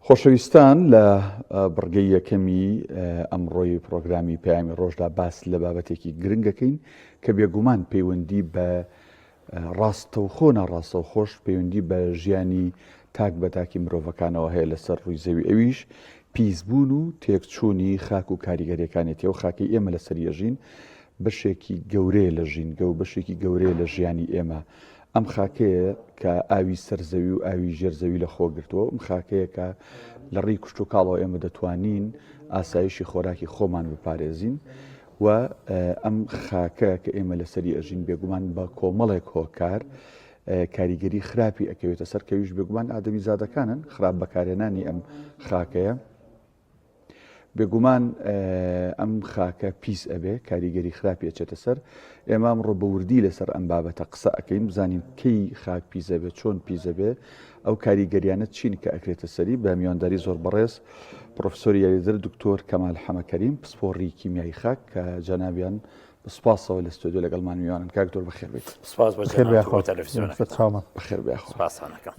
خۆشەویستان لە بڕگەی یەکەمی ئەمڕۆی پرۆگرامی پەیامی ڕۆژدا باس لە بابەتێکی گرنگەکەین کە بێگومان پەیوەندی بە ڕاستەوخۆ ناڕاستەوخۆش پەیوەندی بە ژیانی تاک بەتاکی مرۆڤەکانەوە هەیە لەسەر ڕووی زەوی ئەویش پیسبوون و تێکچوونی خاک و کاریگەریەکانێتی و خاکی ئێمە لەسەر ژین بەشێکی گەورەیە لە ژینگە و بەشێکی گەورەیە لە ژیانی ئێمە. ئەم خاکەیە کە ئاوی سەرزەوی و ئاوی ژێرزەوی لە خۆ گرتووە، ئەم خاکەیە کە لە ڕێی کوشت و کاڵەوە ئێمە دەتوانین ئاسایشی خۆراکی خۆمان بپارێزین و ئەم خاکە کە ئێمە لەسەری ئەژین بێگومان بە کۆمەڵێک هۆکار کاریگەری خراپی ئەکەوێتە سەر کەویش بێگومان ئادەمی زادەکانن خراپ بەکارێنانی ئەم خاکەیە. بێگومان ئەم خاکە پیس ئەبێ کاریگەری خراپی ئەچێتە سەر. ئێمە ئەمڕۆ بەوردی لەسەر ئەم بابەتە قسە ئەەکەین بزانین کەی خاک پیزە بێ، چۆن پیزە بێ، ئەو کاریگەریانە چین کە ئەکرێتە سەری بە میوانداری زۆر بەڕێز پرۆفسۆری یاریدەر دکتۆر کەمال حەمەکەریم پسپۆڕی کیمیایی خاک کە جەنابیان بەسپاسەوە لە ستۆدیۆ لەگەڵمان میوانن. کاک دکتۆر بەخێر بێت. سپاس بەخێر بێ.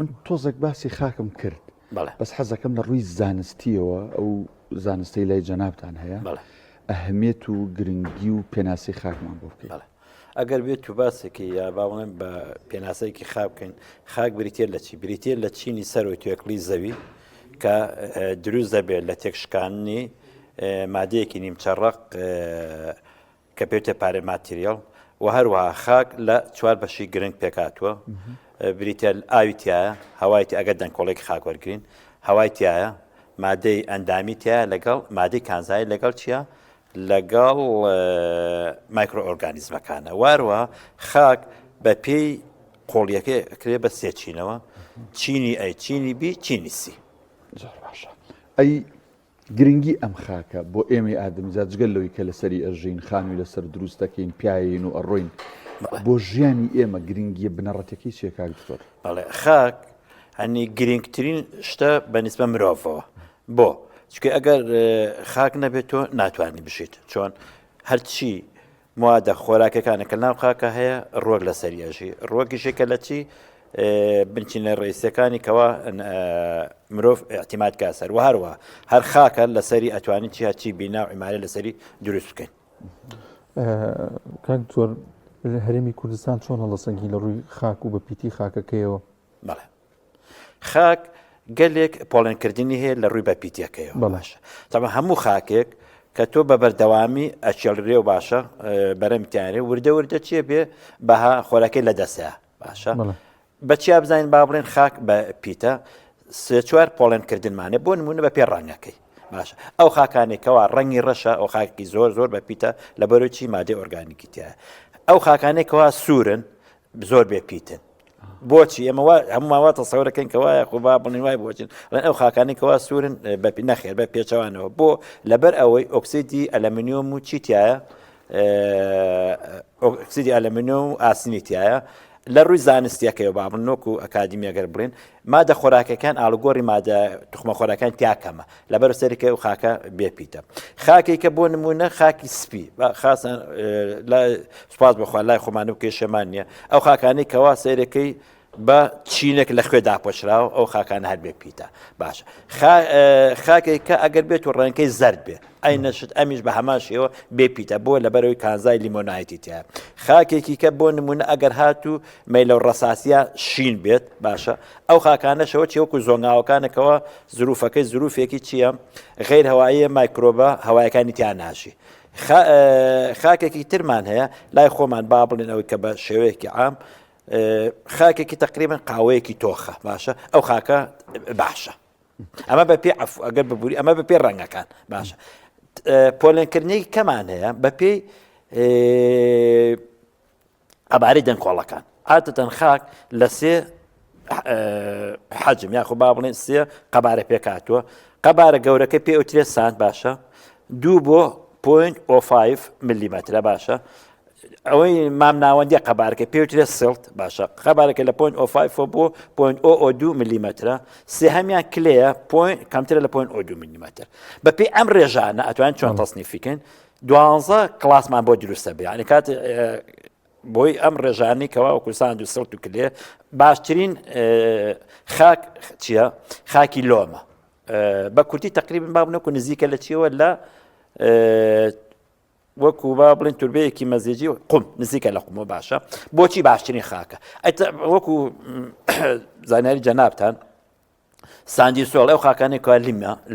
من تۆزێک باسی خاکم کرد، بەس حەزەکەم لە ڕووی زانستیەوە ئەو زانستی لای جەنابتان هەیە ئەهمیێت و گرنگی و پێناسی خاکمان بۆ بکەین. ئەگەر بێت تو باسێکی یا باڵێن بە پێناسەیەکی خاک بکەین. خاک بریتێ لە چی؟ بریتێ لە چینی سەرۆی توێکلی زەوی کە دروست دەبێت لە تێکشکاندنی مادەیەکی نیمچەڕق کە پێوتێ پارێ ماتریال و هەروەها خاک لە چوار بەشی گرنگ پێکاتوە. بریتێ ئاوی تایە، هەوای ئەگەر دەنگکۆڵێکی خاک وەرگین، هەوای تایە، مادەی ئەندامی تایە لەگەڵ مادەی کانزایی لەگەڵ چییە؟ لەگەڵ مایکرۆ ئۆرگانیزمەکانە. واروە خاک بە پێی قۆڵیەکە ئەکرێ بە سێ چینەوە: چینی ئەی، چینی بی، چینی سی. زۆر باشە. ئەی گرنگی ئەم خاکە بۆ ئێمە ئادەمیزاد جگەل لەوەی کە لەسەری ئەژین خانووی لەسەر دروست دەکەین پیاین و ئەڕۆین بۆ ژیانی ئێمە گرنگیە بنەڕەتەکەی چیە کاک دکتۆر؟ بەڵێ خاک هەنی گرنگترین شتە بەنسبە مرۆڤەوە. بۆ چکە ئەگەر خاک نەبێت تۆ ناتوانانی بشیت، چۆن هەرچی موادە خۆراکەکانە کە ناو خاکە هەیە ڕۆک لەسەری ئەژی. ڕۆکیشێکە لە چی؟ بنچینە ڕئیسەکانی کەوا مرۆڤ ئەعتیماد کاسەر و هەروە هەر خاکە لەسەری ئەتوانین چی هەرچی بینا و عیمارە لەسەری دروست بکەین. کاک دکتۆر هەرێمی کوردستان چۆن هەڵەسەنگی لە ڕووی خاک و بە پیتی خاکەکەیەوە؟ بەڵێ خاک گەلێک پۆڵێنکردنی هەیە لە ڕووی بە پیتەکەیەوە. باشە تەمە هەموو خاکێک کە تۆ بە بەردەوامی ئەچێڵرێ و باشە بەرەمتیانێ وردە وردە چیە بێ بەها خۆراکەی لە دەسەیە. باشە بەچیا بزانین با بڵێن خاک بە پیتە سێ چوار پۆڵێنکردنمانێ بۆ نمونە بە پێ ڕەنگەکەی. باشە ئەو خاکانێکەوە ڕەنگی ڕەشە، ئەو خاکی زۆر زۆر بە پیتە لە بەرەوەی مادەی ئۆرگانیکی تایە. ئەو خاکانێکەوە سوورن زۆر بێ پیتن. بۆچی ئێمە هەموو ماواتە سەورەکەن کە وایە خۆ با بڵین وای بۆچین ئەو خاکانێکەوە سوورن بە نەخێر بە پێچەوانەوە بۆ لەبەر ئەوەی ئۆکسیدی ئەلەمینیۆم و چیتیایە، ئۆکسیدی ئەلەمینیۆم و ئاسنیتیایە. لە ڕووی زانستیەکەیەوە بابن نۆک و ئەکادیمیەگەر بڵێن مادە خۆراکەکان ئاڵگۆڕی مادە توخمە خۆراکان تیاکەمە لەبەر سەرکە و خاکە بێپیتە. خاکێک کە بۆ نمونە خاکی سپی خاصن سوپاس بخوا لای خۆمانە و کێشەمان نییە. ئەو خاکانەی کەوا سەیرەکەی بە چینێک لە خوێ داپۆشراوە ئەو خاکانە هەر بێ پیتە. باشە خاکێک کە ئەگەر بێت و ڕەنگەکەی زەرد بێ ئەی نەشت ئەمیش بە هەماشەوە بێپیتە بۆ لەبەرەوەی کانزای لیمۆنایتی تایە. خاکێکی کە بۆ نمونە ئەگەر هات و مەیلە و ڕەساسیە شین بێت باشە ئەو خاکانەشەوە چێوەکو زۆنگاوەکانەکەەوە زروفەکەی زروفێکی چییە؟ غیر هەواییە مایکرۆبە هەوایەکانی تیان ناشی. خاکێکی ترمان هەیە لای خۆمان با بڵێن ئەوەی کە بە شێوەیەکی عام خاکێکی تقریبا قاوەیەکی تۆخە. باشە ئەو خاکە باشە ئەمە بە پێ عەفو ئەگەر ببووری ئەمە بە پێ ڕەنگەکان. باشە پۆلێنکردنێکی کەمان هەیە بە پێی ئەبارەی دەنگکۆڵەکان. عادەتەن خاک لە سێ حەجم یاخۆ با بڵێن سێ قەبارە پێکاتوە. قەبارە گەورەکە پێ ئەوترێ سانت. باشە 2 بۆ 0.05 میلیمەترە. باشە ئەوەی مام ناوەندی قەبارەکە پێوترێ سڵت. باشە قەبارەکە لە 0.05 بۆ 0.02 میلیمەترە. سێهەمیان کلەیە کەمترە لە 0.02 میلیمەتر. بە پێی ئەم ڕێژانە ئەتوانین چۆن تەسنیفیکەین 12 کلاسمان بۆ دروستە بێ. یعنی کات بۆی ئەم ڕێژانەی کەوا کوردستان و سڵت و کلێ باشترین خاک چییە؟ خاکی لۆمە. بە کوردی تقریبا با بنەکو نزیکە لە چیەوە لە وەکو با بڵێن توربەیەکی مەزێجی قوم نزیکە لە قومەوە باشە بۆچی باشترین خاکە وەکو زانیاری جەنابتان ساندی سۆڵ ئەو خاکانی کە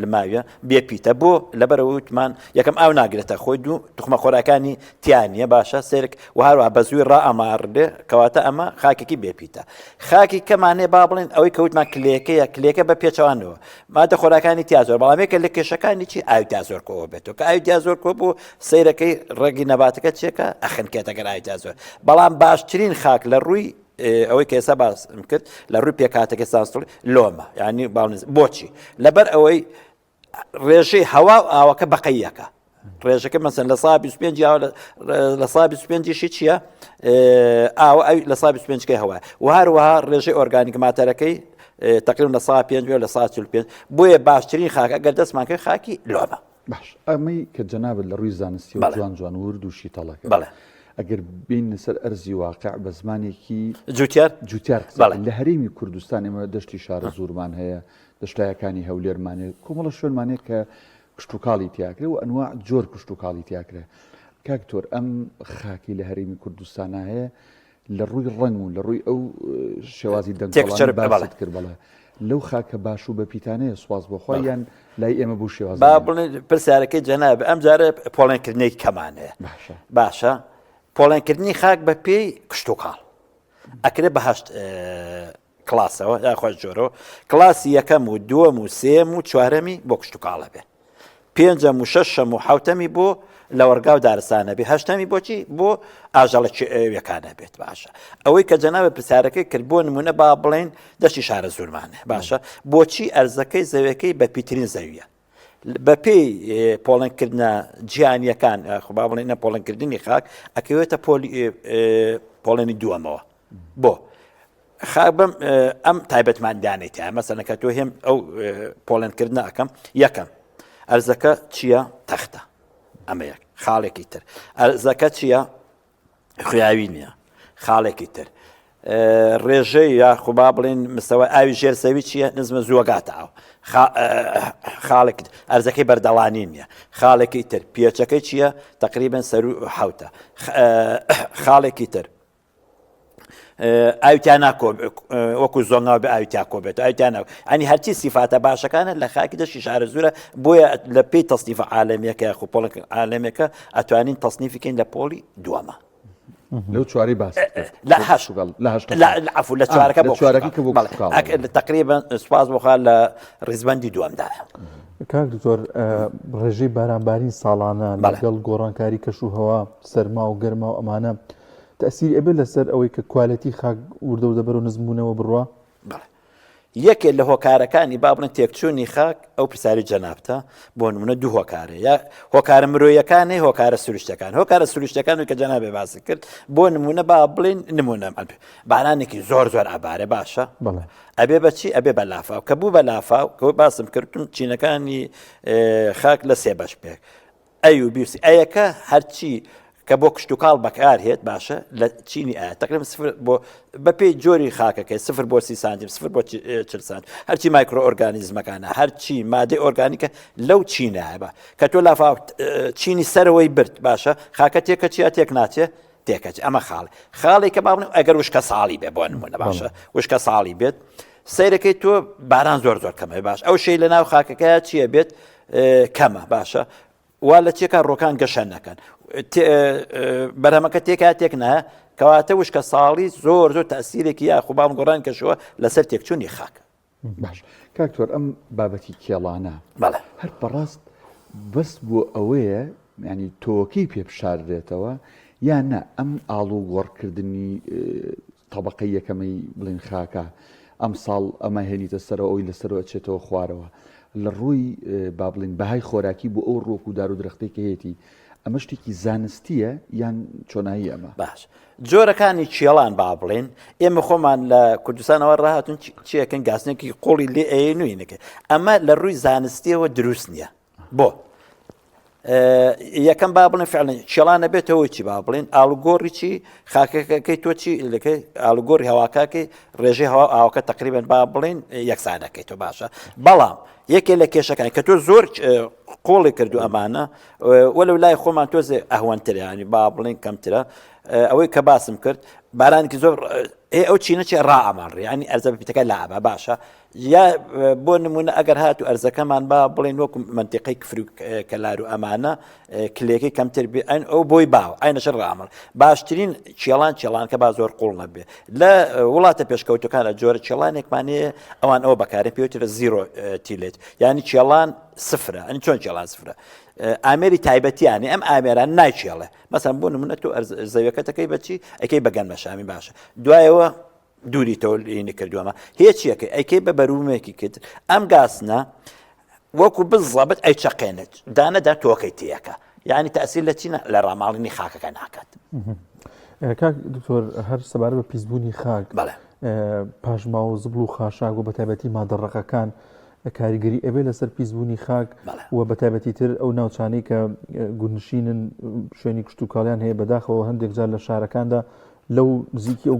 لە ماویە بێپیتە بۆ لەبەرەوە وتمان یەکەم ئاو ناگرێتە خۆی دوو توخمە خۆراکانی تیانە باشە سێرک و هەروە بە زووی ڕائەماڕێ کەواتە ئەمە خاکێکی بێپیتە خاکی کەمانێ با بڵێن ئەوەی کەوتمان کلێکەیە کلێکە بە پێچەوانەوە مادە خۆراکانی تیا زۆر بەڵامێکە لە کێشەکانی چی ئاویا زۆر کۆوە بێتەوە کە ئاویا زۆر کۆ بۆ سیرەکەی ڕێگی نەباتەکە چێکە ئەخنکێتەگەر ئاویا زۆر بەڵام باشترین خاک لە ڕووی ئەوەی کە ئێستا باسم کرد لە ڕووی پێکاتەکە سانستڵی لۆمە ینی باڵنز بۆچی لەبەر ئەوەی ڕێژەی هەوا و ئاوەکە بەقەیەکە ڕێژەکە مەسەن لە سابی 25 لە سابی 25شی چییە ئاوە ئەو لە سابی 25کەی هەوای و هەروەها ڕێژەی ئۆرگانیک ماتەرەکەی تقریبا لە سا 5 لە سا 45 بۆیە باشترین خاک ئەگەر دەستمان کرد خاکی لۆمە باش ئەمەی کە جەنابەت لە ڕووی زانستی و جوان جوان ورد و شیتەڵەکە بەڵێ ئەگەر بین لەسەر ئەرزی واقع بە زمانێکی جوتیار لە هەرێمی کوردستان ئێمە دەشتی شارە زۆرمان هەیە دەشتایەکانی هەولێرمانێ کۆمەڵە شوێنمانێت کە کشتتوکاڵی تیاکرێ و ئەنواع جۆر کشتتوکاڵی تیاکرێ کاکتۆر ئەم خاکی لە هەرێمی کوردستانە هەیە لە ڕووی ڕنگ و لە ڕووی ئەو شێوازی دەنگڵ باست کرد بەڵێ لەو خاکە باش و بە پیتانەیە سواز بۆخۆی یان لای ئێمە بوو شێواز با بڵێن پرسیارەکەی جەناب ئەم جارە پۆڵێنکردنەوەی کەمانەیە باشە پۆڵێنکردنی خاک بە پێی کشتتوکاڵ ئەکرێ بە هەشت کلاسەوە یاخۆش جۆرەوە کلاسی یەکەم و دووەم و سێم و چوارەمی بۆ کشتتوکاڵە بێ پێنجەم و شەشەم و حوتەمی بۆ لە وەرگا و دارستانە بێ هەشتەمی بۆچی بۆ ئاژەڵە وەکانە بێت باشە ئەوەی کە جەنابە پرسیارەکەی کرد بۆ نمونە با بڵێن دەشتی شارە زورمانە باشە بۆچی ئەرزەکەی زەویەکەی بە پیترین زەویە بە پێی پۆڵێنکردنە جیهانیەکان با بڵێنە پۆڵێنکردنی خاک ئەکەوێتە پۆڵێنی دووەمەوە بۆ خابم ئەم تایبەتماندانێتە مەسەلەن کە تۆ هێم ئەو پۆڵێنکردنە ئەەکەم یەکەم ئەرزەکە چییە تەختە ئەمە یەک خاڵێکی تر ئەرزەکە چییە خویاوی نییە خاڵێکی تر ڕێژەی یا خوبا بڵێن مستەوە ئاوی ژێرسەوی چییە نزمە زووەگاتە ئاو خاڵێک ئەرزەکەی بەردەڵانی نییە خاڵێکی تر پێچەکەی چییە تقریبن سەر و حوتە خاڵێکی تر ئاوتیان ناکۆ وەکو زۆنگاو بە ئاوتیا کۆ بێت ئاوتیان ئەنی هەرچی سیفاتە باشەکانە لە خاکی دەشتی شارە زورە بۆیە لە پێی تەصنیفە عالەمیەکە خو پۆڵێک عالەمێکە ئەتوانین تەصنیفیکەین لە پۆلی دووەمە لەو چواری باس لە عفو لە چوارەکە بۆ تقریبا سواز بۆخوا لە ڕیزبەندی دووەمدایە کاک دکتۆر ڕێژەی بارانبارین ساڵانە لەگەڵ گۆڕانکاری کەش و هەوا سەرما و گەرما و ئەمانە تەسیری ئەبێت لەسەر ئەوەی کە کوالەتی خاک وردە و دەبەر و نزمونەوە بڕوە یەکێک لە هۆکارەکانی با بڵێن تێکچوونی خاک ئەو پرسیاری جەنابتە بۆ نمونە دوو هۆکارە یا هۆکارە مرۆیەکانی هۆکارە سروشتەکان هۆکارە سروشتەکان و کە جەنابێ باسی کرد بۆ نمونە با بڵێن نمونە بارانێکی زۆر زۆر ئابارە باشە ئەبێ بەچی ئەبێ بە لافاو کە بوو بە لافاو کە باسم کردم چینەکانی خاک لە سێ بەش پێک ئەی و بیرسی ئەیەکە هەرچی کە بۆ کشتتوکاڵ بەکار هێت باشە لە چینی ئایا تقریبا بۆ بە پێی جۆری خاکەکەی 0 بۆ 30 سانتیم 0 بۆ 40 سانتیم هەرچی مایکرۆ ئۆرگانیزمەکانە هەرچی مادەی ئۆرگانیکە لەو چینە هەبە کە تۆ لافاو چینی سەرەوەی برد باشە خاکە تێکە چیا تێک ناچێ تێکەچ ئەمە خاڵی کە باڵێن ئەگەر وشکە ساڵی بێ بۆ نمونە باشە وشکە ساڵی بێت سیرەکەی تۆ باران زۆر زۆر کەمە باش ئەو شەی لە ناو خاکەکەیە چییە بێت کەمە باشە وا لە چێکە ڕۆکان گەشە نەکەن بەرهەمەکە تێکا تێک نایە کەواتە وشکە ساڵی زۆر زۆر تەسیرێکی یا خوبام گۆڕان کەشەوە لەسەر تێکچوونی خاک باش کاکتۆر ئەم بابەتی کێڵانە هەر بەڕاست بەس بۆ ئەوەیە ینی تۆکەی پێ بشاردرێتەوە یان نە ئەم ئاڵ و گۆڕکردنی تەبەقەی یەکەمەی بڵین خاکە ئەم ساڵ ئەمە هێنیتە سەرەوە ئەوی لەسەرەوە ئەچێتەوە خوارەوە لە ڕووی با بڵین بەهای خۆراکی بۆ ئەو ڕۆک و دار و درەختەی کە هێتی ئەمە شتێکی زانستیە یان چۆنایی ئەمە باش جۆرەکانی چێڵان با بڵێن ئێمە خۆمان لە کوردستانەوە ڕاهاتون چیەکەن گاسنێکی قوڵی لێ ئەێنوینەکە ئەمە لە ڕووی زانستیەوە دروست نییە بۆ یەکەم با بڵێن فعلا چێڵانە بێتەوە چی با بڵێن ئالوگۆڕی چی خاکەکەی تۆ چی لەکەی ئالوگۆڕی هەواکاکەی ڕێژەی ئاوەکە تقریبا با بڵێن یەکسانەکەی تۆ باشە بەڵام یەکێ لە کێشەکان کە تۆ زۆر قۆڵی کردو ئەمانە وەلو لای خۆمان تۆزێ ئەهوەنترانی با بڵین کەمترە ئەوەی کە باسم کرد بارانێکی زۆر ئەو چینەچێ ڕائەماڕێ ینی ئەرزە بپیتەکە لابە باشە یا بۆ نمونە ئەگەر هاتو ئەرزەکەمان با بڵێن وەکو منتیقەی کفر و کەلار و ئەمانە کلێکی کەمتر بێ ئەو بۆی باو ئاینەش ڕامەڵ باشترین چێڵان کە با زۆر قوڵ نەبێ لە وڵاتە پێشکەوتەکان لە جۆرە چێڵانێکمانەیە ئەوان ئەوە بەکارێ پێوترە زیرۆ تیلێت ینی چێڵان سفرە ئەنی چۆن چێڵان سفرە ئامێری تایبەتیانی ئەم ئامێران نایچێڵێ مەسەن بۆ نمونە تۆ زەویەکەتەکەی بەچی ئەکەی بەگەن مەشامی باشە دوایەوە دووری تۆلینی کردووەمە هیچیەکە ئەیکەی بە بەرومێکی کرد ئەم گاسنە وەکو بزڵەبت ئەی چەقێنێت دانەدا تۆکەی تیەکە یعنی تەسیل لە چینە لە ڕاماڵنی خاکەکە ناکات کاک دکتۆر هەر سەبارەت بە پیسبوونی خاک پاشماوە زبڵ و خاشاک و بەتایبەتی مادەڕەقەکان کاریگەری ئەبێ لەسەر پیسبوونی خاک و بەتایبەتی تر ئەو ناوچانەی کە گونشینن شوێنی کشت و کاڵیان هەیە بەداخەوە هەندێک جار لە شارەکاندا لەو نزیکی ئەو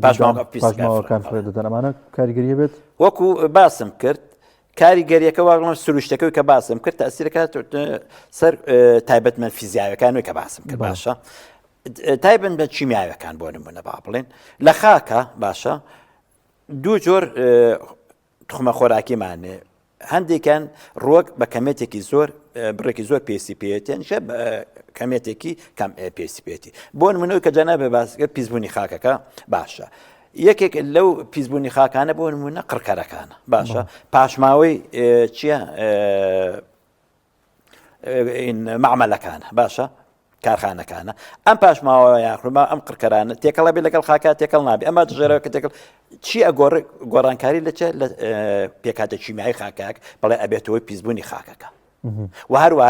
پاشماوەکان فرێدەدەن ئەمانە کاریگەریە بێت وەکو باسم کرد کاریگەریەکە واگڵم سروشتەکەی کە باسم کرد تەسیرەکە سەر تایبەتمەند فیزیاوەکان کە باسم کرد باشە تایبەت بە چیمیاوەکان بۆ نمونە با بڵێن لە خاکە باشە دوو جۆر تخمە خۆراکیمانێ هەندێکیان ڕۆک بە کەمێتێکی زۆر بڕێکی زۆر پێسی پێێتێنشە کەمێتێکی کەم پێسی پێێتی بۆ نمونەوەی کە جەنابێ باسکە پیسبوونی خاکەکە باشە یەکێک لەو پیسبوونی خاکانە بۆ نمونە قڕکەرەکانە باشە پاشماوەی چییە مەعمەلەکانە باشە کارخانەکانە ئەم پاشماوە یاخروما ئەم قڕکەرانە تێکەڵە بێ لەگەڵ خاکات تێکەڵ نابێ ئەمە دژێرەوە کە تێکەڵ چی ئەگۆڕ گۆڕانکاری لە چێ لە پێکاتە چیمیایی خاکاک بەڵێ ئەبێتەوەی پیسبوونی خاکەکە و هەروە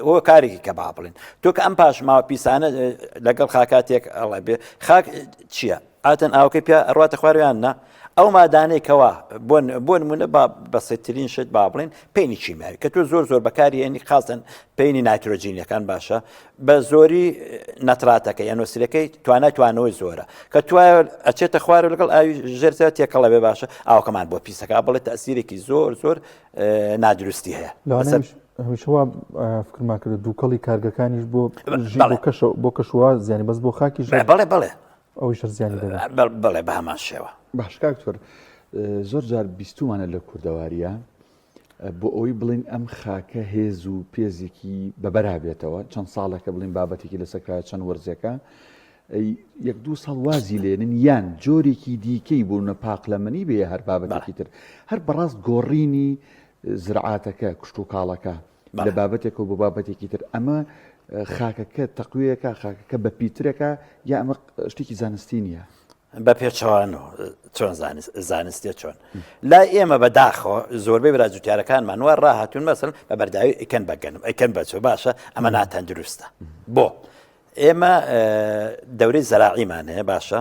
ئەوە کارێکی کە با بڵێن تۆ کە ئەم پاشماوە پیسانە لەگەڵ خاکاتێک ئەڵێ بێ خاک چییە ئاتەن ئاوکەی پێ ئەڕاتە خواریان نا ئەو مادانێکەوە بۆ نمونە بەسەرترین شت با بڵێن پێینی چیمیایی کە تۆ زۆر بەکارێنی خاستن پێینی نایترۆجینەکان باشە بە زۆری نەتراتەکە یانۆسیرەکەی توانەوەی زۆرە کە توایە ئەچێتە خوارە لەگەڵ ئاوی ژێرزە تێکەڵە بێ باشە ئاوکەمان بۆ پیسەکە بڵێت تەسیرێکی زۆر نادروستی هەیە هەمیشەوە فکرمان کرد دووکەڵی کارگەکانیش بۆ کەشووا زیانی بەس بۆ خاکی بڵێ ئەوی شەر زیانی دەدات بڵێ بە هەمان شێوە باش کاکتۆر زۆر جار بیستومانە لە کوردەواریە بۆ ئەوەی بڵین ئەم خاکە هێز و پێزێکی بەبەرابێتەوە چەند ساڵەکە بڵین بابەتێکی لەسەرکایە چەند وەرزەکە یەک دوو ساڵ وازی لێنن یان جۆرێکی دیکەی بوونە پاقلەمەنی بێ هەر بابەتێکی تر هەر بەڕاست گۆڕینی زرعاتەکە کشت و کاڵەکە لە بابەتێکە و بۆ بابەتێکی تر ئەمە خاکەکە تەقویەکە خاکەکە بە پیترەکە یا ئەمە شتێکی زانستی نییە بە پێچەوانەوە چۆن زانستیە چۆن لا ئێمە بەداخەوە زۆربەی براجوتیارەکانمان وە ڕاهاتون مەسەڵ بە بەرداوی ئەیکەن بەگەنم ئەیکەن بەچۆ باشە ئەمە ناتەن دروستە بۆ ئێمە دەورەی زەراعیمان هەیە باشە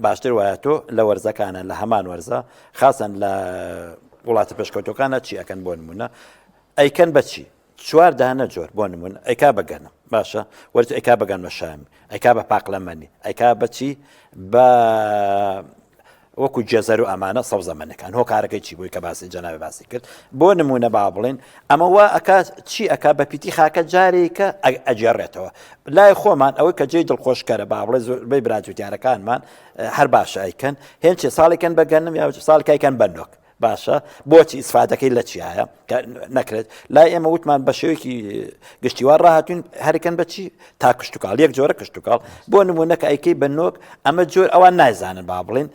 باشتر وایە تۆ لە وەرزەکانە لە هەمان وەرزە خاصن لە وڵاتە پێشکەوتەکانە چی ئەەکەن بۆ نمونە ئەیکەن بەچی چوار دانە جۆر بۆ نمونە ئەیکا بەگەنم باشە وەرز ئەیکا بەگەن بە شامی ئەیکا بە پاقلەمەنی ئەیکا بەچی بە وەکو جێزەر و ئەمانە سەوزەمەنەکان هۆکارەکەی چی بووی کە باسی جەنابێ باسی کرد بۆ نمونە با بڵێن ئەمە وا ئەکات چی ئەکا بە پیتی خاکە جارێکە ئەجێڕێتەوە لای خۆمان ئەوەی کە جێی دڵخۆشکەرە با بڵێ زۆربەی براجوتیارەکانمان هەر باشە ئەیکەن هێنچێ ساڵێکەن بەگەنم یا ساڵێکەکەن بەنۆک باشە بۆچی ئیسفادەکەی لە چیایە نەکرێت لای ئێمە وتمان بە شێوەیەکی گشتیوار ڕاهاتوین هەرکەن بەچی تا کشتتوکال یەک جۆرە کشتتوکال بۆ نمونونەکە ئەیکەی بە نۆک ئەمە جۆر ئەوان نایزانن با بڵێن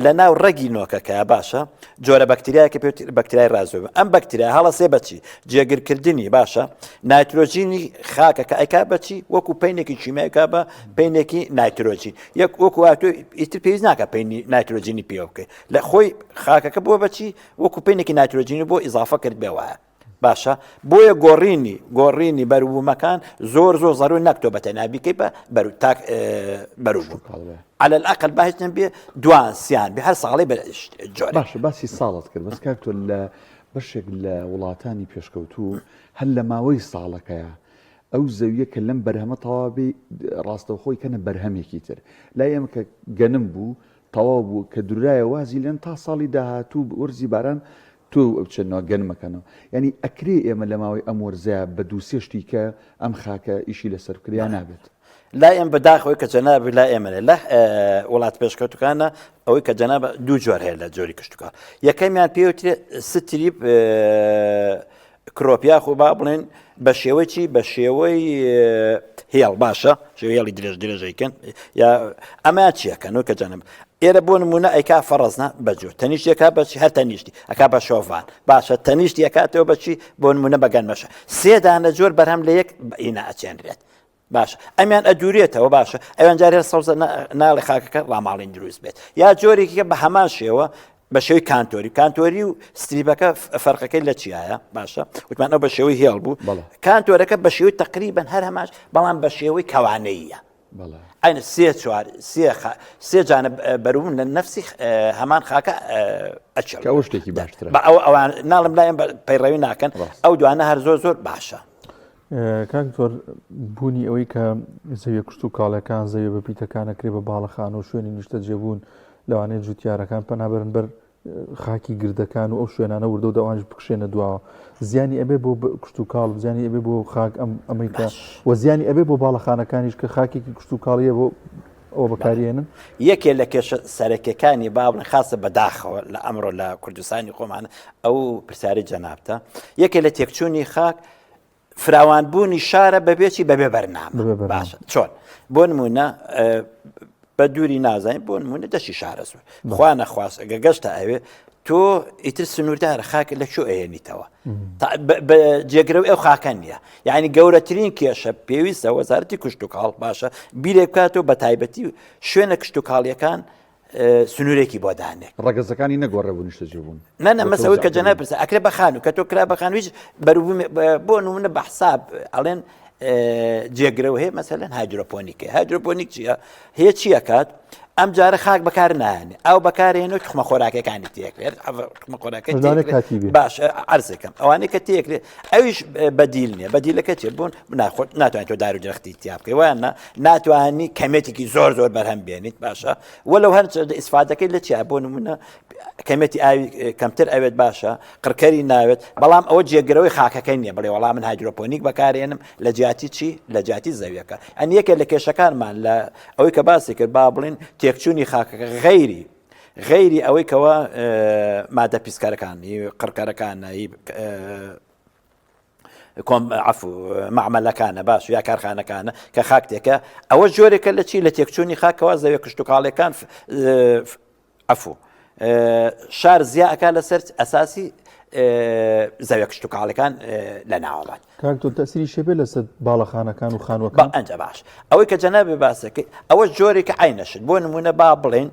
لە ناو ڕێگی نۆکەکە باشە جۆرە بەکتریایەکە پێ بەکتریای ڕازۆبە ئەم بەکتریا هەڵەسێ بەچی جێگیرکردنی باشە نایترۆژینی خاکەکە ئەیکا بەچی وەکو پینێکی چیمایکا بە پینێکی نایترۆژین یەک وەکو واتۆ ئیتر پێویست ناکە پینی نایترۆژینی پێ بکەیت لە خۆی خاکەکە بۆ بەچی وەکو پینێکی نایترۆژینی بۆ ئیزافە کرد بێوایە باشە بۆیە گۆڕینی بەروبوومەکان زۆر زەڕوی نەکتۆ بەتەنابیکەی بە بەروبوو على الأقل باهت نبي دوان سيان بهر صالي بالجوري باسی ساڵت کرد بەس کاکتۆ لە بەشێک لە وڵاتانی پێشکەوتوو هەر لە ماوەی ساڵەکەیە ئەو زەویە کە لەم بەرهەمە تەواوی ڕاستەوخۆی کەنە بەرهەمێکی تر لای ئێمە کە گەنم بوو تەواو بوو کە دوورایە وازی لێن تا ساڵی داهاتوو وەرزی باران تۆ بچێنەوە گەنمەکەنەوە ینی ئەکرێ ئێمە لە ماوەی ئەم وەرزەیە بە دووسێشتی کە ئەم خاکە ئیشی لەسەر کردیان نابێت لا ئێم بەداخەوەی کە جەناب لا ئێمەێ لە وڵات پێشکەوتەکانە ئەوەی کە جەناب دوو جۆر هەیە لە جۆری کشتتوکار یەکەمیان پێوترێ ستریپ کرۆپیا خو با بڵێن بە شێوەی بە شێوەی هێڵ باشە هێڵی درێژەکەن یا ئەمە چیەکەنەوە کە جەنب ئێرە بۆ نمونە ئەیکا فەڕزنا بەجۆ تەنیشتێکا بەچی هەر تەنیشتی ئەکا بە شۆڤان باشە تەنیشتی ئەکاتەوە بەچی بۆ نمونە بەگەنمەشە سێدانە جۆر بەرهەم لە یەک ئینا ئەچێنرێت باشە ئەمیان ئەدوورێتەوە باشە ئەوان جارێ سەوزە ناڵی خاکەکە ڕاماڵین دروست بێت یا جۆرێکیکە بە هەمان شێوە بە شێوی کانتۆری و ستریبەکە فەرقەکەی لە چیایە باشە وتمان ئەو بە شێوەی هێڵ بوو کانتۆرەکە بە شێوەی تقریبن هەر هەماش بەڵام بە شێوەی کەوانەیە ئەینە سێ جانە بەروون لە نەفسی هەمان خاکە ئەچێت ئەو شتێکی باشترە ئەوان ناڵم لایم پەیڕەوی ناکەن ئەو دوانە هەر زۆر باشە. کاک زۆر بوونی ئەوەی کە زەویە کشت و کاڵەکان زەویە بە پیتەکانەکرێ بە باڵەخان و شوێنی نیشتە جێبوون لەوانەیە جوتیارەکان پەنابەرن بەر خاکی گردەکان و ئەو شوێنانە وردە و داوانش بکشێنە دواوە زیانی ئەبێ بۆ کشت و کاڵ زیانی ئەبێ بۆ خاک ئەمریکا و زیانی ئەبێ بۆ باڵەخانەکانیش کە خاکێکی کشت و کاڵیە بۆ ئەوە بەکارێنن یەکێ لە کێشە سەرەکیەکانی بابن خاصە بەداخەوە لە ئەمڕۆ لە کوردستانی خۆمانە ئەو پرسیاری جەنابتە یەکێ لە تێکچوونی خاک فراوانبوونی شارە بەبێکی بەبێ بەرنامە باشە چۆن بۆ نمونە بە دووری نازانین بۆ نمونە دەشی شارە زۆر خوا نەخواست ئەگە گەشتە ئەوێ تۆ ئیتر سنووردارە خاک لە شو ئەهێنیتەوە بە جێگرەوە ئەو خاکە نییە یعنی گەورەترین کێشە پێویستە وەزارەتی کشت و کاڵ باشە بیرێ بکاتەوە بە تایبەتی شوێنە کشت و کاڵیەکان سنوورێکی بۆ دانێک ڕگەزەکانی نەگۆڕێبوون نیشتە جێبوون نە مەسەوەی کە جەناب پرسە ئەکرێ بەخان و کە تۆ کرا بەخان ویش بۆ نمونە بە حساب ئەڵێن جێگرەوە هەیە مەسەلەن هایدرۆپۆنیکە هایدرۆپۆنیک چییە هەیە چییە کات ئەم جارە خاک بەکار نایێنێ ئەو بەکارێنێت تخمە خۆراکەکانی تێکرێت تخمە خۆراکە باش عەرزەکەم ئەوانەی کە تێکرێت ئەویش بەدیل نییە بەدیلەکە چێ بوون ناخۆت ناتوانێت تۆ دار و درەختی تیا بکەی وایە ناتوانی کەمێتێکی زۆر بەرهەم بێنیت باشە وەلو هەر ئیسفادەکەی لە چیا بۆ نمونە کەمێتی ئاوی کەمتر ئەوێت باشە قڕکەری ناوێت بەڵام ئەوە جێگرەوەی خاکەکەی نییە بڵێ وەڵام من هایدرۆپۆنیک بەکارێنم لە جیاتی چی لە جیاتی زەویەکە ئەن یەکێ لە کێشەکانمان لە ئەوەی کە باسی کرد با بڵین تێکچوونی خاکەکە غەیری ئەوەی کەوە مادە پیسکارەکانی قڕکەرەکانایی عفو معمەلەکانە باش یا کارخانەکانە کە خاکتێکە ئەوە جۆرێکە لە چی لە تێکچوونی خاکەوە زەویە کشت و کاڵەکان عفو شار زیاکە لەسەر ئەساسی زەویە کشت و کاڵەکان لە ناوەڵات کاک تۆ تەسیری شێبێ لەسەر باڵەخانەکان و خانوەکان ئەنجە باش ئەوەی کە جەنابێ باسەکەی ئەوە جۆرێکە عینەشت بۆ نمونە با بڵێن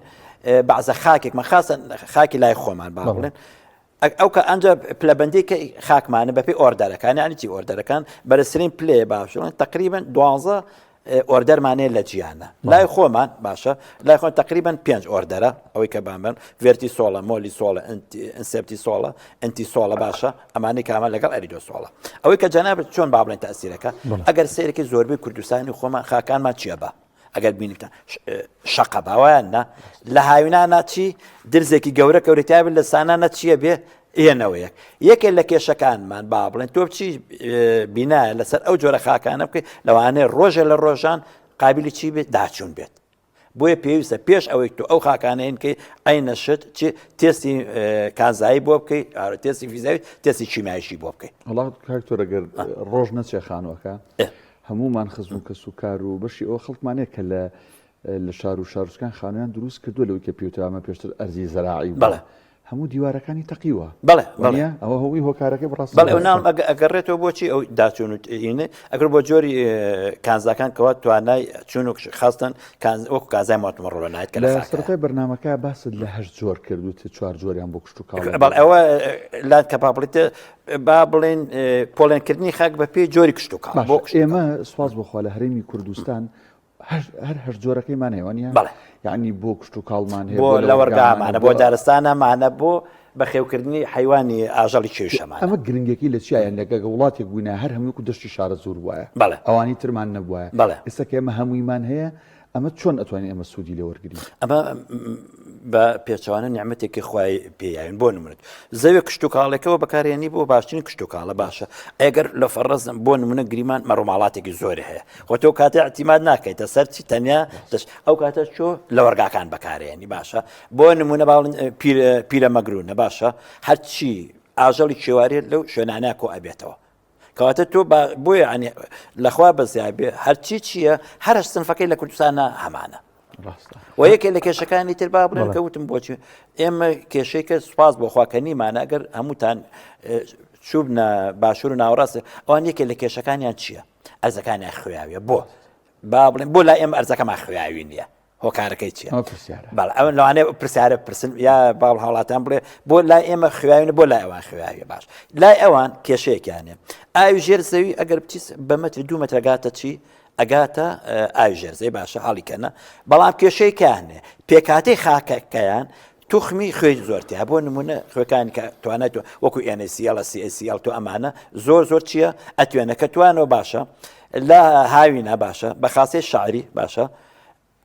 بەعزە خاکێک مەخاسن خاکی لای خۆمان با بڵێن ئەو کە ئەنجە پلەبەندێکە خاکمانە بەپێی ئۆردەرەکان یانیی ئۆردەرەکان بەرزترین پلێ باشڵێن تقریبن 12 ئۆردەرمانەیە لە جیانە لای خۆمان باشە لای خۆن تقریبن 5 ئۆردەرە ئەوەی کە بامن ڤێرتی سۆڵە مۆلی سۆڵە ئەنسێپتی سۆڵە ئەنتی سۆڵە باشە ئەمانەی کامە لەگەڵ ئەریدۆ سۆڵە ئەوەی کە جەنابەت چۆن با بڵێن تەئسیرەکە ئەگەر سەیرێکی زۆربەی کوردستانی خۆمان خاکانمان چییە بە ئەگەر بینیتان شەقە باوایاننا لە هاوینانە چی درزێکی گەورە کەورەتیابێت لە سانانە چییە بێ ئێنەوەیەک یەکێ لە کێشەکانمان با بڵێن تۆ بچی بینایە لەسەر ئەو جۆرە خاکانە بکەیت لەوانەیە ڕۆژە لە ڕۆژان قابلی چی بێت داچوون بێت بۆیە پێویستە پێش ئەوەی تۆ ئەو خاکانەیەن کەی ئەینەشت چی تێستی کانزایی بۆ بکەیت تێستی فیزیاوی تێستی چیمایشی بۆ بکەیت وڵات کاکتۆر ئەگەر ڕۆژ نەچێ خانوەکە هەمومان خزم کە سوکار و بەشی ئەوە خەڵکمانەیە کە لە شار و شارچکان خانویان دروست کردووە لەوەی کە پێوترامە پێشتر ئەرزی زەراعی بڵێ هەموو دیوارەکانی تەقیوە بڵێ ئەوە هەوی هۆکارەکەی بڕاست بەڵێ ناڵ ئەگەڕێتەوە بۆچی ئەو داچوونینە ئەگەر بۆ جۆری کانزاکان کەوا توانای چون و خاستن وەکو کازای ماتمەڕۆ نایێت کە لە سەرەتای بەرنامەکە باست لە 8 جۆر کردوت 4 جۆریان بۆ کشت و کاڵ بەڵێ ئەوە لات کە بڵێتە با بڵێن پۆلێنکردنی خاک بە پێی جۆری کشت و کاڵ بۆ ئێمە سوپاس بخوا لە هەرێمی کوردستان هەر جۆرەکەیمان هێوانە یعنی بۆ کشت و کاڵمان هەیە بۆ لە وەرگامانە بۆ دارستانەمانە بۆ بەخێوکردنی حیوانی ئاژەڵی کێشەمان ئەمە گرنگێکی لە چیایان لەگە وڵاتێک بووینە هەر هەمووکو دەشتی شارە زۆر وایە ئەوانی ترمان نەبووە ئێستا کە ئێمە هەموویمان هەیە ئەمە چۆن ئەتوانین ئەمە سوودی لێ وەرگین ئەمە بە پێچوانە نیعمەتێکی خوای پێیاوین بۆ نمونێت زەوی کشت و کاڵێکەوە بەکارێنی بۆ باشترین کشت و کاڵە باشە ئەگەر لە فەڕەزم بۆ نمونە گریمان مەڕۆماڵاتێکی زۆری هەیە خۆتۆ کاتێ اعتیماد ناکەیتە سەر چی تەنیا دەست ئەو کاتە چۆ لە وەرگاکان بەکارێنی باشە بۆ نمونە باڵن پیرە مەگرونە باشە هەرچی ئاژەڵی کێوارێ لەو شوێنانە کۆ ئەبێتەوە کەواتە تۆ بۆیە عنی لەخوا بەزیابێ هەرچی چییە هەرش سنفەکەی لە کوردستانە هەمانە و یەکێ لە کێشەکانی تر با بڵێن کەوتم بۆچی ئێمە کێشەیەکە سوپاس بۆ خواکەنیمانە ئەگەر هەمووتان چوبنە باشوور و ناوەڕاستە ئەوان یەکێ لە کێشەکانیان چییە ئەرزەکانیان خوێاویە بۆ با بڵێن بۆ لا ئێمە ئەرزەکەمان خوێاوی نییە هۆکارەکەی چییە ئەو لەوانەیە پرسیارە پرسن یا باڵ هاوڵاتان بڵێ بۆ لای ئێمە خوێاوینە بۆ لای ئەوان خوێاویە باش لای ئەوان کێشەیەکیانێ ئاوی ژێر زەوی ئەگەر بچیت بە مەتر 2 مەترگاتە چی ئەگاتە ئاوی ژێرزەی باشە حاڵیکەنە بەڵام کێشەیەکیانێ پێکاتەی خاکەکەیان توخمی خوێ زۆرتیا بۆ نمونە خوێکانی کە توانێت وەکو NaCl CaCl تۆ ئەمانە زۆر چییە ئەتوێنە کە توانەوە باشە لە هاوینە باشە بە خاصەی شعری باشە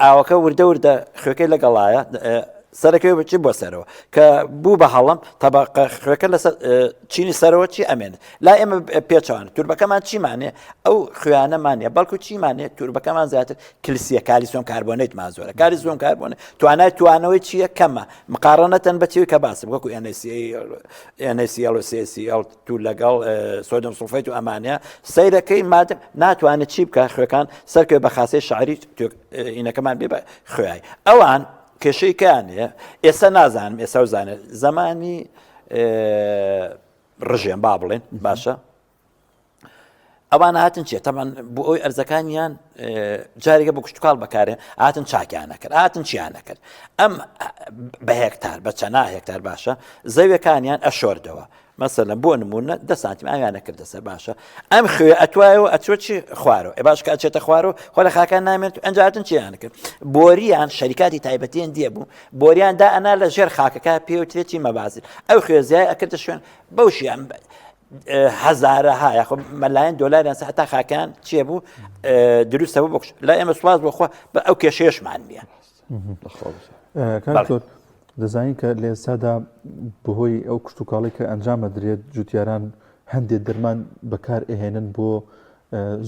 ئاوەکە وردە خوێکەی لەگەڵایە سەرەکەی بچی بۆ سەرەوە کە بوو بە هەڵم تەبەقە خوێکە لە چینی سەرەوە چی ئەمێنێت لا ئێمە پێچوان توربەکەمان چیمانێ ئەو خوێنەمانە بەڵکو چیمانێ توربەکەمان زیاتر کلسیە کالیسۆم کاربۆنیت مازۆرە کالیزۆم کاربۆنێ توانەوەی چییە کەمە مقارنەتەن بەچوی کە باسم وەکو NaCl و CaCl تو لەگەڵ سۆدیۆم سڵفەیت و ئەمانە سەیرەکەی مادە ناتوانێت چی بکە خوێکان سەرکەوێ بە خاصەی شعری ئینەکەمان بێ بە خوێای ئەوان کێشەیەکانێ ئێستا نازانم ئێستا زانێ زمانی ڕژێن با بڵێن باشە ئەوان هاتن چێت تەمان بۆ ئەوی ئەرزەکانیان جارێکە بۆ کشتتوکاڵ بەکارێ هاتن چاکیانە کرد هاتن چیانە کرد ئەم بە هێکتار بە چەنا هێکتار باشە زەویەکانیان ئەشۆردەوە مەسەلەن بۆ نمونە 10 سانتیم ئاویانە کردە سەر باشە ئەم خوێ ئەتوایەوە ئەچۆچی خوارەوە ئێ باش کە ئەچێتە خوارەوە خۆ لە خاکان نامێت ئەنجاتن چیانە کرد بۆریان شەریکاتی تایبەتیان دیە بوو بۆریان دا ئەنا لە ژێر خاکەکە پێوترێتی مەبازن ئەو خوێزیای ئەکردە شوێن بەوشیان هەزارە هاە خۆ مەلایەن دۆلاریان هەتا خاکان چیە بوو دروستە بوو بۆکش لا ئێمە سواز بۆخوا بە ئەو کێشەیەشمان نییە دەزانین کە لە ئێستادا بەهۆی ئەو کشت و کاڵی کە ئەنجامە درێت جوتیاران هەندێک دەرمان بەکار ئەهێنن بۆ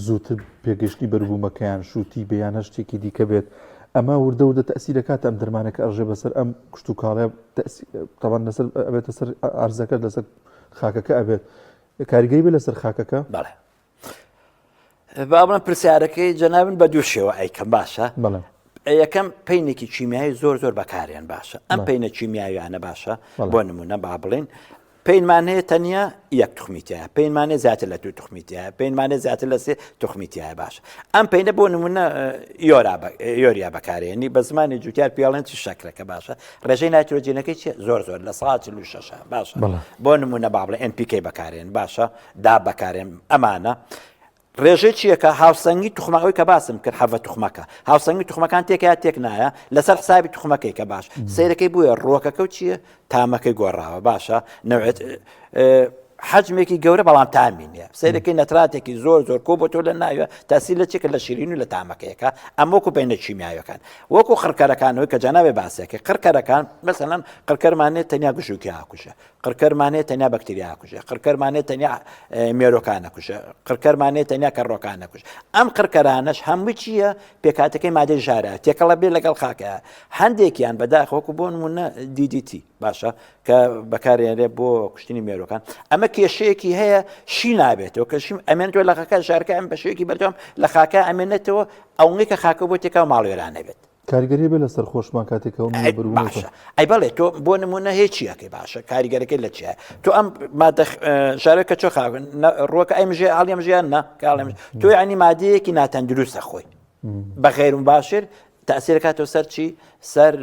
زووتر پێگەشتی بەروبوومەکەیان شووتی بەیانە شتێکی دیکە بێت ئەمە وردە دەتەسیرەکات ئەم دەرمانەکە ئەڕژێ بەسەر ئەم کشت و کاڵێ تاوان لەسەر ئەبێتە سەر ئارزەکە لەسەر خاکەکە ئەبێت کاریگەری بێ لەسەر خاکەکە بەڵێ با بڵێن پرسیارەکەی جەنابن بە دوو شێوە ئەیکەم باشە یەکەم پەینێکی چیمیایی زۆر بەکاریان باشە ئەم پەینە چیمیاویانە باشە بۆ نمونە با بڵێن پێینمانەیە تەنیا یەک توخمیتیایە پێینمانێ زیاتر لە 2 توخمیتیایە پێینمانێ زیاتر لە 3 توخمیتیایە باشە ئەم پەینە بۆ نمونە یۆریا بەکارێنی بە زمانی جوتیار پیاڵێن چ شەکرەکە باشە ڕێژەی نایترۆجینەکەی چیە زۆر لە 146 باشە بۆ نمونە با بڵێ NPK بەکارێن باشە دا بەکارێن ئەمانە ڕێژەی چیەکە هاوسەنگی توخمەکەی کە باسم کرد حەڤە توخمەکە هاوسەنگی توخمەکان تێک نایە لەسەر حسابی توخمەکەی کە باش سیرەکەی بووە ڕۆکەکە و چییە تامەکەی گۆڕاوە باشە نەوێت حجمێکی گەورە بەڵام تامی نیە سیرەکەی نەتراتێکی زۆر کۆ بۆ تۆ لە ناوە تاسی لە چێکە لە شیرین و لە تامەکەیەکە ئەم وەکو بینە چیمیاوەکان وەکو خڕکەرەکانەوەی کە جەنابێ باسێکە قڕکەرەکان مەسەلەن قڕکەرمانێت تەنیا گشوکی هاکوشە قڕکەرمانێت تەنیا بەکتریا هاکوشە قڕکەرمانێت تەنیا مێرۆکان نەکوشە قڕکەرمانێت تەنیا کەڕۆکان نەکوش ئەم قڕکەرانەش هەمووی چییە پێکاتەکەی مادەی ژارە تێکەڵە بێ لەگەڵ خاکە هەندێکیان بەداخۆکو بۆ نمونە DDT باشە کە بەکارێنرێ بۆ کوشتنی مێرۆکان ئەمە کێشەیەکی هەیە شی نابێتەوە کە شیم ئەمێنێتەوە لە خاکە ژارەکە ئەم بەشەیەکی بەردەوام لە خاکە ئەمێنێتەوە ئەوەی کە خاکە بۆ تێکا ماڵوێران نەبێت کاریگەری بێ لەسەر خۆشمان کاتێکەوە باشە ئەی بەڵێ تۆ بۆ نمونە هیچیەکەی باشە کاریگەرەکەی لە چیە تۆ ئەم مادە ژارەکە چۆ خاون ڕۆکە ئەیمژێ ئاڵیم ژیان نە کاڵێم تۆ ینی مادەیەکی ناتەندروستە خۆی بەخێرم باشر تەسیرەکاتەوە سەر چی سەر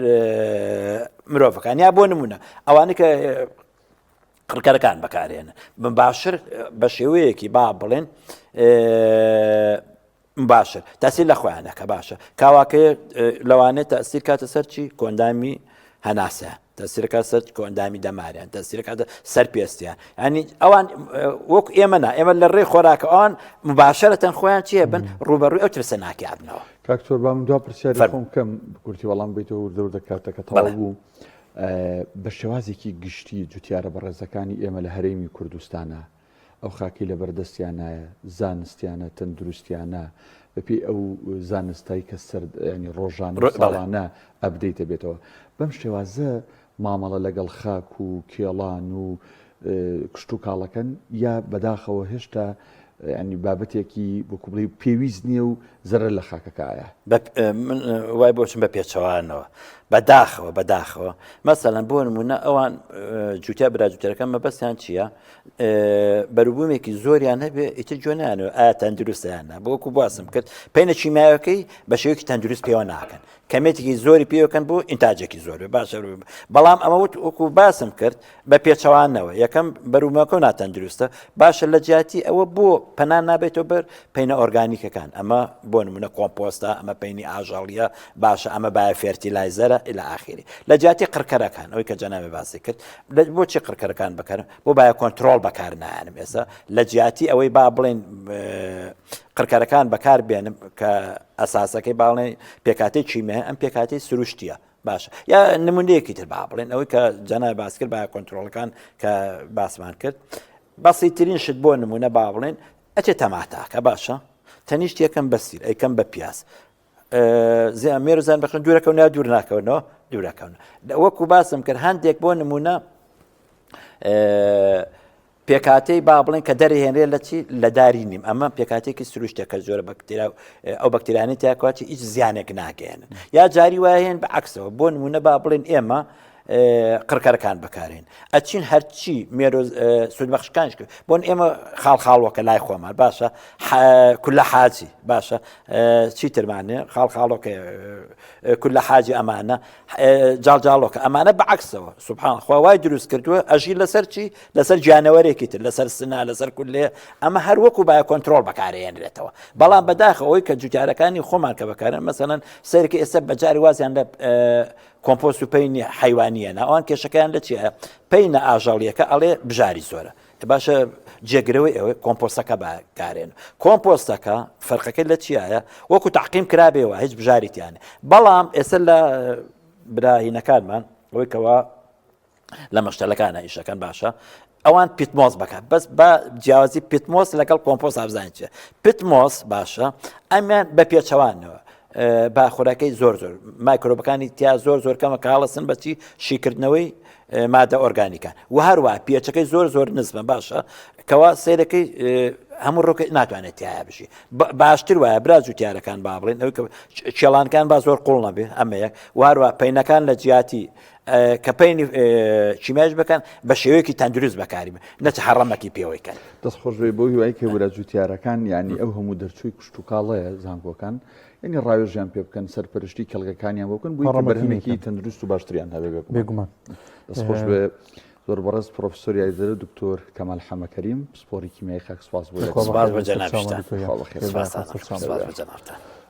مرۆڤەکان یا بۆ نمونە ئەوانە کە قڕکەرەکان بەکارێنە باشتر بە شێوەیەکی با بڵێن باشتر تەسیر لە خۆیانەکە باشە کاواکەیە لەوانێت تەسیر کاتە سەر چی کۆندامی هەناسە تەسیرەکە سەر کۆندامی دەماریان تەسیرەکاتە سەر پێستیان ینی ئەوان وەک ئێمە لە ڕێی خۆراکە ئەوان مباشرەتەن خۆیان چیە بن ڕوبەڕووی ئەو ترسە ناکیابنەوە کاکتۆر بام دوا پرسیاری فەرموو. خۆم کەم بکورتی وەڵام بیتەوە وردە دەکاتەکە تەواو بوو بە شێوازێکی گشتی جوتیارە بەڕێزەکانی ئێمە لە هەرێمی کوردستانە ئەو خاکی لە بەردەستیانایە زانستیانە تەندروستیانە بەپێی ئەو زانستایی کە ینی ڕۆژانە ساڵانە ئەبدەیتە بێتەوە بەم شێوازە مامەڵە لەگەڵ خاک و کێڵان و کشت و کاڵەکەن یا بەداخەوە هێشتا ینی بابەتێکی بۆکو بڵێ پێویست نییە و زەرە لە خاکەکایە من وای بۆچم بە پێچەوانەوە بەداخەوە مەسەڵەن بۆ نمونە ئەوان جوتیا برا جوتەرەکەم مەبەستیان چییە بەروبوومێکی زۆریان هەبێ ئیتر جوێنیانەوە ئایا تەندروستیانە بۆکو باسم کرد پێینە چیمایەکەی بە شێوەیەکی تەندروست پێوە ناکەن کەمێتێکی زۆری پێوەکەن بۆ ئینتاجێکی زۆر باشە بەڵام ئەمە وەکو باسم کرد بە پێچەوانەوە یەکەم بەرومەکە ناتەندروستە باشە لە جیاتی ئەوە بۆ پەنان نابێتەوە بەر پێینە ئۆرگانیکەکان ئەمە بۆ نمونە کۆمپۆستە ئەمە پێینی ئاژەڵیە باشە ئەمە باە فێرتیلایزەرە إلى آخره لجاتي قركركان أو كجناب باسكت بوشي قركركان بكر بو باي كنترول بكارنا يعني مثلا لجاتي أو بابلين قركركان بكار بينم كأساسا كي بالين بيكاتي شيمه أم بيكاتي سروشتيا باش يا نمونيكي تبابلين أو كجناب باسكت باي كنترول كان كباس ماركت بسيطين شد نمونه بابلين أتي تماتاك باشا تنيشتي كم بسير أي كم ببياس زي أمير زين بخن دورة كونه دورنا كونه دورة كونه وكو باسم كر هنديك بون نمونه بيكاتي بابلين كدري هنري لتي لدارينيم أما بيكاتي كسروشتة كزورة بكتيريا أو بكتيرياني تاكواتي إيش زيانك ناقين يا جاري واهين بعكسه بون نمونه بابلين إما قركركان بكارين أتشين هرشي ميروز سود بخش كانش بون إما خال وك لا يخوه مال باشا كل حاجة باشا شي ترماني خال وك كل حاجة أمانة جال وك أمانة بعكسه سبحان الله خوا وايد دروس كردوه أجي لسر شي لسر جانوري كتير لسر السنة لسر كله أما هر وكو بقى كنترول بكارين لتوا بلان بداخل ويك جوجارة كاني خومال كبكارين مثلا سيرك إسب بجاري وازن كومبوست بين حيوانية أوان كشكان لتشي بين أجالية كأله بجاري زورة باشا جگروی کمپوستکا با کارین کمپوستکا فرق کل چیه وکو تعقیم کرابه و هیچ بجاریت یعنی بالام اصلا برای نکار من ویکوا لما اشتلکان ایشا کن باشا اوان پیتموس بکن بس با جوازی پیتموس لکل کمپوست افزانچه پیتموس باشا اما بپیچوان با خوراکی زور مایکروبەکانی تیا زۆر کەمە کاڵەسن بەچی شیکردنەوەی مادە ئۆرگانیکان و هەروە پێچەکەی زۆر نزمە باشە کەوا سیرەکەی هەموو ڕۆکە ناتوانێت تایە بشی باشتر وایە برا جوتیارەکان با بڵێن ئەوەی کە چێڵانکان با زۆر قوڵ نەبێ ئەمە یەک و هەروە پەینەکان لە جیاتی کە پەینی چیماش بکەن بە شێوەیەکی تەندروست بەکاریمە نەچ حەڕەمەکی پێوەیکەن دەست خۆشبێ بۆ هیوای کە وەرە جوتیارەکان ینی ئەو هەموو دەرچووی کشت و کاڵەیە زانکۆکان ینی ڕاوێژیان پێ بکەن سەرپەرشتی کەڵگەکانیان بۆکەن بووی بەرهەمێکی تەندروست و باشتریان هەبێ بێگومان دەست خۆش بێ زۆر بەڕێز پرۆفسۆری یاریدەرە دکتۆر کەمال حەمەکەریم سپۆری کیمیایی خاک سوپاس بۆ سپاس بە جەنابتان خاڵ بەخێر. سپاس بە جەنابتان